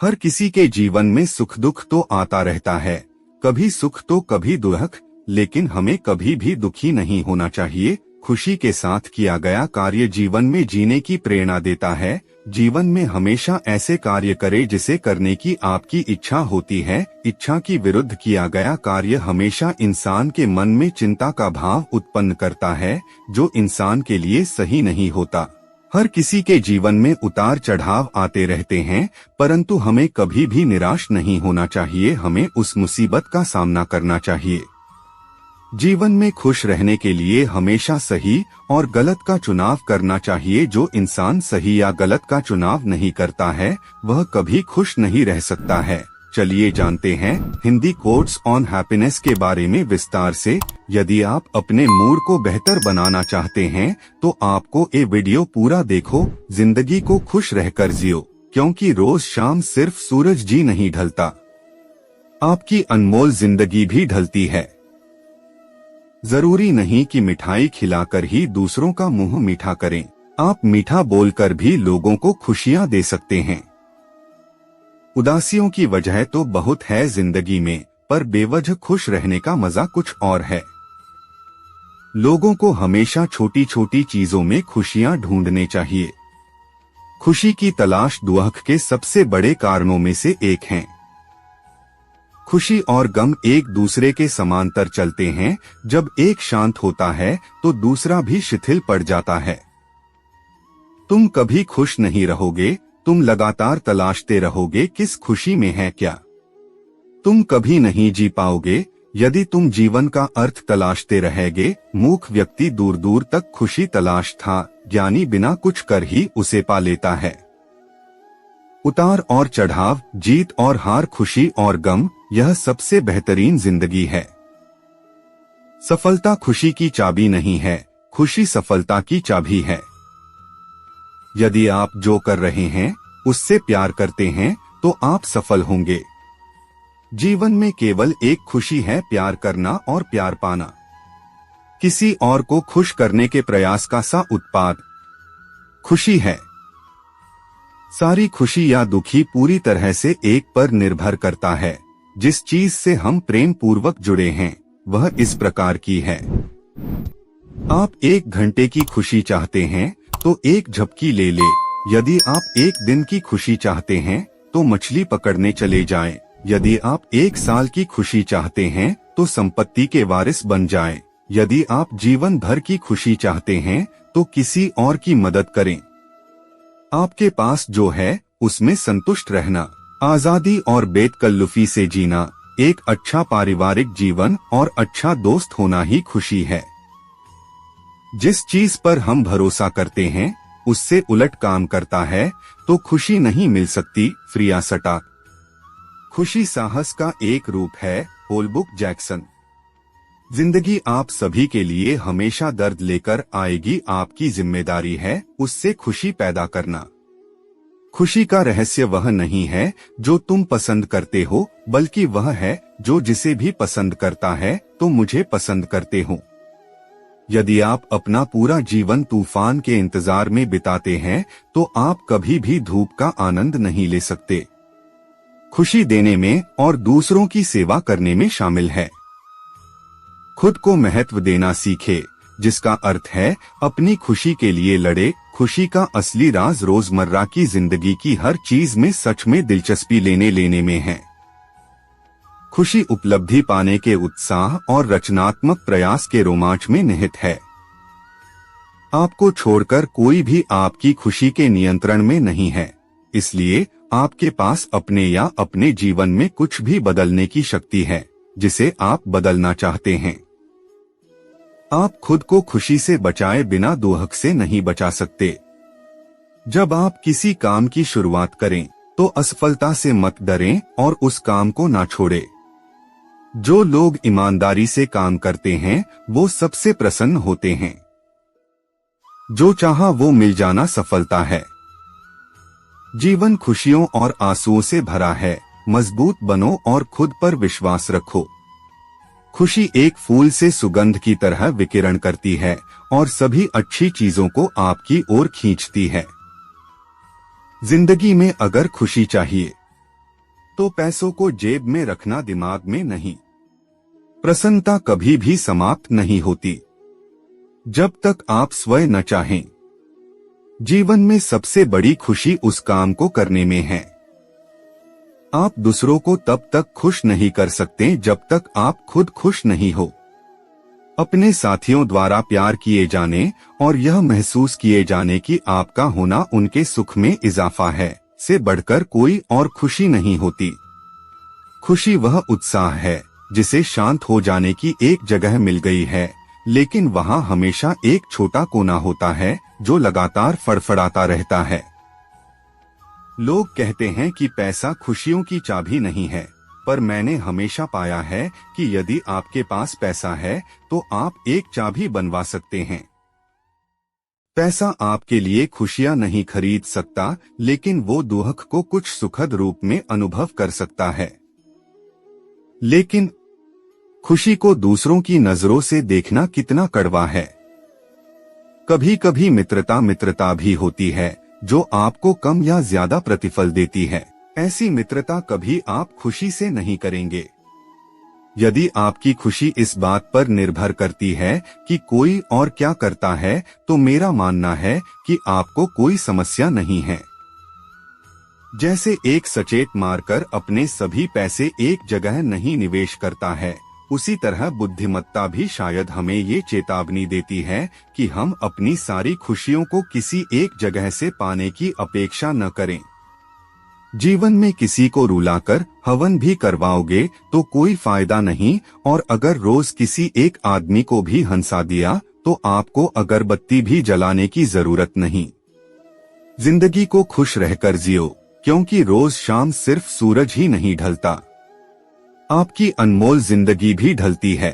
हर किसी के जीवन में सुख दुख तो आता रहता है, कभी सुख तो कभी दुख, लेकिन हमें कभी भी दुखी नहीं होना चाहिए। खुशी के साथ किया गया कार्य जीवन में जीने की प्रेरणा देता है। जीवन में हमेशा ऐसे कार्य करें जिसे करने की आपकी इच्छा होती है। इच्छा की विरुद्ध किया गया कार्य हमेशा इंसान के मन में चिंता का भाव उत्पन्न करता है, जो इंसान के लिए सही नहीं होता। हर किसी के जीवन में उतार चढ़ाव आते रहते हैं, परंतु हमें कभी भी निराश नहीं होना चाहिए। हमें उस मुसीबत का सामना करना चाहिए। जीवन में खुश रहने के लिए हमेशा सही और गलत का चुनाव करना चाहिए। जो इंसान सही या गलत का चुनाव नहीं करता है, वह कभी खुश नहीं रह सकता है। चलिए जानते हैं हिंदी कोट्स ऑन हैप्पीनेस के बारे में विस्तार से। यदि आप अपने मूड को बेहतर बनाना चाहते हैं, तो आपको ये वीडियो पूरा देखो। जिंदगी को खुश रहकर जियो, क्योंकि रोज शाम सिर्फ सूरज जी नहीं ढलता, आपकी अनमोल जिंदगी भी ढलती है। जरूरी नहीं कि मिठाई खिलाकर ही दूसरों का मुंह मीठा करें, आप मीठा बोलकर भी लोगों को खुशियां दे सकते हैं। उदासियों की वजह तो बहुत है जिंदगी में, पर बेवजह खुश रहने का मजा कुछ और है। लोगों को हमेशा छोटी छोटी चीजों में खुशियां ढूंढने चाहिए। खुशी की तलाश दुख के सबसे बड़े कारणों में से एक है। खुशी और गम एक दूसरे के समांतर चलते हैं। जब एक शांत होता है तो दूसरा भी शिथिल पड़ जाता है। तुम कभी खुश नहीं रहोगे, तुम लगातार तलाशते रहोगे किस खुशी में है क्या। तुम कभी नहीं जी पाओगे यदि तुम जीवन का अर्थ तलाशते रहेगे। मूर्ख व्यक्ति दूर दूर तक खुशी तलाश था, ज्ञानी बिना कुछ कर ही उसे पा लेता है। उतार और चढ़ाव, जीत और हार, खुशी और गम, यह सबसे बेहतरीन जिंदगी है। सफलता खुशी की चाबी नहीं है, खुशी सफलता की चाबी है। यदि आप जो कर रहे हैं उससे प्यार करते हैं, तो आप सफल होंगे। जीवन में केवल एक खुशी है, प्यार करना और प्यार पाना। किसी और को खुश करने के प्रयास का सा उत्पाद खुशी है। सारी खुशी या दुखी पूरी तरह से एक पर निर्भर करता है। जिस चीज से हम प्रेम पूर्वक जुड़े हैं, वह इस प्रकार की है। आप 1 घंटे की खुशी चाहते हैं तो एक झपकी ले ले। यदि आप 1 दिन की खुशी चाहते हैं तो मछली पकड़ने चले जाएं। यदि आप 1 साल की खुशी चाहते हैं तो संपत्ति के वारिस बन जाएं। यदि आप जीवन भर की खुशी चाहते हैं तो किसी और की मदद करें। आपके पास जो है उसमें संतुष्ट रहना, आजादी और बेतकल्लुफी से जीना, एक अच्छा पारिवारिक जीवन और अच्छा दोस्त होना ही खुशी है। जिस चीज पर हम भरोसा करते हैं उससे उलट काम करता है तो खुशी नहीं मिल सकती। फ्रिया सटा। खुशी साहस का एक रूप है। होलबुक जैक्सन। जिंदगी आप सभी के लिए हमेशा दर्द लेकर आएगी, आपकी जिम्मेदारी है उससे खुशी पैदा करना। खुशी का रहस्य वह नहीं है जो तुम पसंद करते हो, बल्कि वह है जो जिसे भी पसंद करता है तो मुझे पसंद करते हो। यदि आप अपना पूरा जीवन तूफान के इंतजार में बिताते हैं तो आप कभी भी धूप का आनंद नहीं ले सकते। खुशी देने में और दूसरों की सेवा करने में शामिल है। खुद को महत्व देना सीखे, जिसका अर्थ है अपनी खुशी के लिए लड़े। खुशी का असली राज रोजमर्रा की जिंदगी की हर चीज में सच में दिलचस्पी लेने में है। खुशी उपलब्धि पाने के उत्साह और रचनात्मक प्रयास के रोमांच में निहित है। आपको छोड़कर कोई भी आपकी खुशी के नियंत्रण में नहीं है, इसलिए आपके पास अपने या अपने जीवन में कुछ भी बदलने की शक्ति है जिसे आप बदलना चाहते हैं। आप खुद को खुशी से बचाए बिना दुख से नहीं बचा सकते। जब आप किसी काम की शुरुआत करें तो असफलता से मत डरें और उस काम को ना छोड़ें। जो लोग ईमानदारी से काम करते हैं वो सबसे प्रसन्न होते हैं। जो चाहा वो मिल जाना सफलता है। जीवन खुशियों और आंसुओं से भरा है। मजबूत बनो और खुद पर विश्वास रखो। खुशी एक फूल से सुगंध की तरह विकिरण करती है और सभी अच्छी चीजों को आपकी ओर खींचती है। जिंदगी में अगर खुशी चाहिए तो पैसों को जेब में रखना दिमाग में नहीं। प्रसन्नता कभी भी समाप्त नहीं होती जब तक आप स्वयं न चाहें। जीवन में सबसे बड़ी खुशी उस काम को करने में है। आप दूसरों को तब तक खुश नहीं कर सकते जब तक आप खुद खुश नहीं हो। अपने साथियों द्वारा प्यार किए जाने और यह महसूस किए जाने की आपका होना उनके सुख में इजाफा है से बढ़कर कोई और खुशी नहीं होती। खुशी वह उत्साह है जिसे शांत हो जाने की एक जगह मिल गई है, लेकिन वहाँ हमेशा एक छोटा कोना होता है जो लगातार फड़फड़ाता रहता है। लोग कहते हैं कि पैसा खुशियों की चाबी नहीं है, पर मैंने हमेशा पाया है कि यदि आपके पास पैसा है तो आप एक चाबी बनवा सकते हैं। पैसा आपके लिए खुशियां नहीं खरीद सकता, लेकिन वो दुख को कुछ सुखद रूप में अनुभव कर सकता है। लेकिन खुशी को दूसरों की नजरों से देखना कितना कड़वा है। कभी कभी मित्रता भी होती है जो आपको कम या ज्यादा प्रतिफल देती है। ऐसी मित्रता कभी आप खुशी से नहीं करेंगे। यदि आपकी खुशी इस बात पर निर्भर करती है कि कोई और क्या करता है, तो मेरा मानना है कि आपको कोई समस्या नहीं है। जैसे एक सचेत मारकर अपने सभी पैसे एक जगह नहीं निवेश करता है, उसी तरह बुद्धिमत्ता भी शायद हमें ये चेतावनी देती है कि हम अपनी सारी खुशियों को किसी एक जगह से पाने की अपेक्षा न करें। जीवन में किसी को रुलाकर हवन भी करवाओगे तो कोई फायदा नहीं, और अगर रोज किसी एक आदमी को भी हंसा दिया तो आपको अगरबत्ती भी जलाने की जरूरत नहीं। जिंदगी को खुश रहकर जियो, क्योंकि रोज शाम सिर्फ सूरज ही नहीं ढलता, आपकी अनमोल जिंदगी भी ढलती है।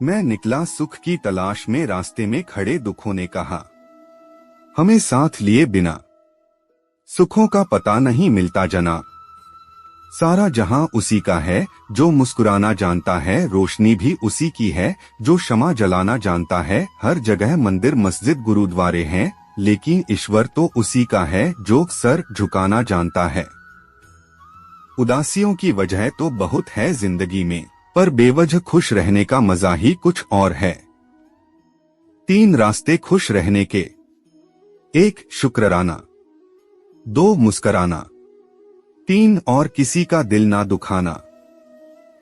मैं निकला सुख की तलाश में, रास्ते में खड़े दुखों ने कहा हमें साथ लिए बिना सुखों का पता नहीं मिलता जना। सारा जहां उसी का है जो मुस्कुराना जानता है, रोशनी भी उसी की है जो शमा जलाना जानता है। हर जगह मंदिर मस्जिद गुरुद्वारे हैं, लेकिन ईश्वर तो उसी का है जो सर झुकाना जानता है। उदासियों की वजह तो बहुत है जिंदगी में, पर बेवजह खुश रहने का मजा ही कुछ और है। 3 रास्ते खुश रहने के। 1 शुक्राना, 2 मुस्कराना, 3 और किसी का दिल ना दुखाना।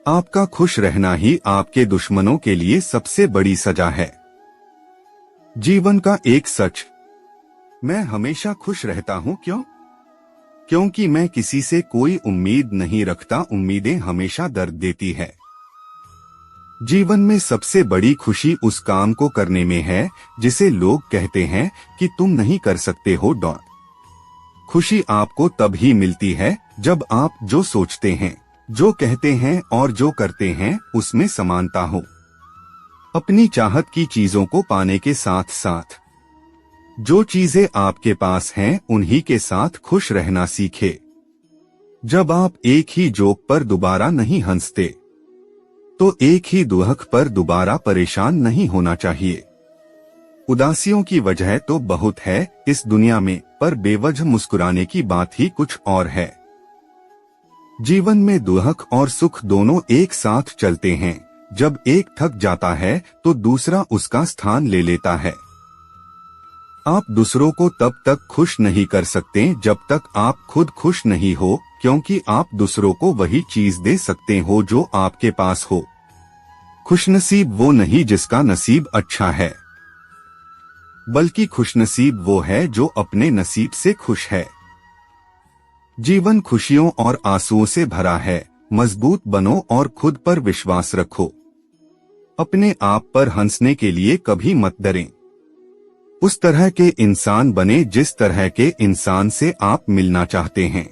आपका खुश रहना ही आपके दुश्मनों के लिए सबसे बड़ी सजा है। जीवन का एक सच, मैं हमेशा खुश रहता हूं। क्यों? क्योंकि मैं किसी से कोई उम्मीद नहीं रखता। उम्मीदें हमेशा दर्द देती है। जीवन में सबसे बड़ी खुशी उस काम को करने में है जिसे लोग कहते हैं कि तुम नहीं कर सकते हो। खुशी आपको तब ही मिलती है जब आप जो सोचते हैं, जो कहते हैं और जो करते हैं उसमें समानता हो। अपनी चाहत की चीजों को पाने के साथ साथ जो चीजें आपके पास हैं उन्हीं के साथ खुश रहना सीखे। जब आप एक ही जोक पर दोबारा नहीं हंसते, तो एक ही दुख पर दोबारा परेशान नहीं होना चाहिए। उदासियों की वजह तो बहुत है इस दुनिया में, पर बेवजह मुस्कुराने की बात ही कुछ और है। जीवन में दुख और सुख दोनों एक साथ चलते हैं। जब एक थक जाता है तो दूसरा उसका स्थान ले लेता है। आप दूसरों को तब तक खुश नहीं कर सकते जब तक आप खुद खुश नहीं हो, क्योंकि आप दूसरों को वही चीज दे सकते हो जो आपके पास हो। खुशनसीब वो नहीं जिसका नसीब अच्छा है, बल्कि खुशनसीब वो है जो अपने नसीब से खुश है। जीवन खुशियों और आंसुओं से भरा है। मजबूत बनो और खुद पर विश्वास रखो। अपने आप पर हंसने के लिए कभी मत डरें। उस तरह के इंसान बने जिस तरह के इंसान से आप मिलना चाहते हैं।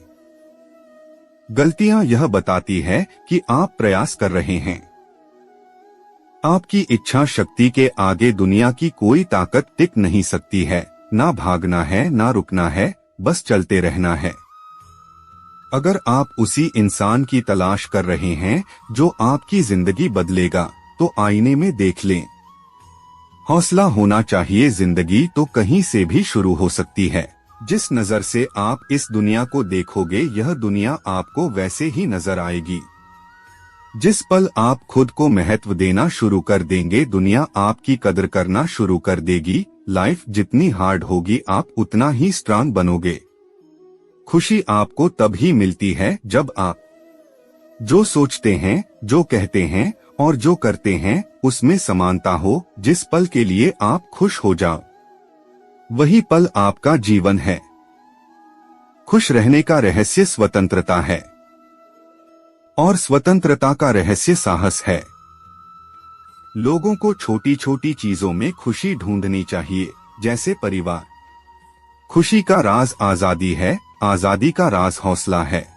गलतियां यह बताती है कि आप प्रयास कर रहे हैं। आपकी इच्छा शक्ति के आगे दुनिया की कोई ताकत टिक नहीं सकती है। ना भागना है, ना रुकना है, बस चलते रहना है। अगर आप उसी इंसान की तलाश कर रहे हैं जो आपकी जिंदगी बदलेगा, तो आईने में देख लें। हौसला होना चाहिए। जिंदगी तो कहीं से भी शुरू हो सकती है, जिस नजर से आप इस दुनिया को देखोगे यह दुनिया आपको वैसे ही नजर आएगी। जिस पल आप खुद को महत्व देना शुरू कर देंगे दुनिया आपकी कदर करना शुरू कर देगी। लाइफ जितनी हार्ड होगी आप उतना ही स्ट्रांग बनोगे। खुशी आपको तभी मिलती है जब आप जो सोचते हैं, जो कहते हैं और जो करते हैं उसमें समानता हो। जिस पल के लिए आप खुश हो जाओ वही पल आपका जीवन है। खुश रहने का रहस्य स्वतंत्रता है और स्वतंत्रता का रहस्य साहस है। लोगों को छोटी छोटी चीजों में खुशी ढूंढनी चाहिए, जैसे परिवार। खुशी का राज आजादी है, आजादी का राज हौसला है।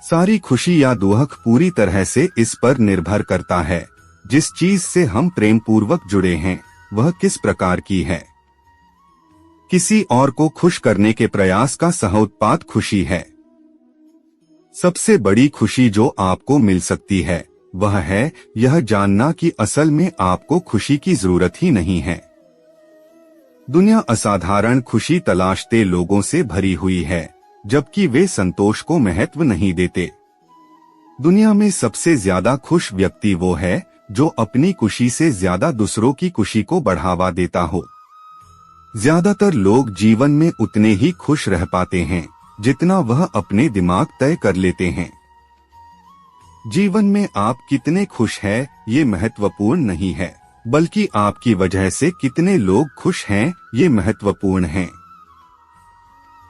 सारी खुशी या दुख पूरी तरह से इस पर निर्भर करता है जिस चीज से हम प्रेम पूर्वक जुड़े हैं वह किस प्रकार की है। किसी और को खुश करने के प्रयास का सहोत्पाद खुशी है। सबसे बड़ी खुशी जो आपको मिल सकती है वह है यह जानना कि असल में आपको खुशी की जरूरत ही नहीं है। दुनिया असाधारण खुशी तलाशते लोगों से भरी हुई है जबकि वे संतोष को महत्व नहीं देते। दुनिया में सबसे ज्यादा खुश व्यक्ति वो है जो अपनी खुशी से ज्यादा दूसरों की खुशी को बढ़ावा देता हो। ज्यादातर लोग जीवन में उतने ही खुश रह पाते हैं जितना वह अपने दिमाग तय कर लेते हैं। जीवन में आप कितने खुश हैं ये महत्वपूर्ण नहीं है, बल्कि आपकी वजह से कितने लोग खुश हैं ये महत्वपूर्ण है।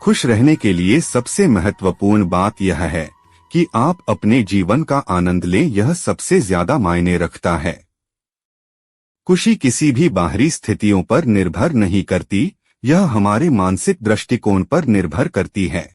खुश रहने के लिए सबसे महत्वपूर्ण बात यह है कि आप अपने जीवन का आनंद लें, यह सबसे ज्यादा मायने रखता है। खुशी किसी भी बाहरी स्थितियों पर निर्भर नहीं करती, यह हमारे मानसिक दृष्टिकोण पर निर्भर करती है।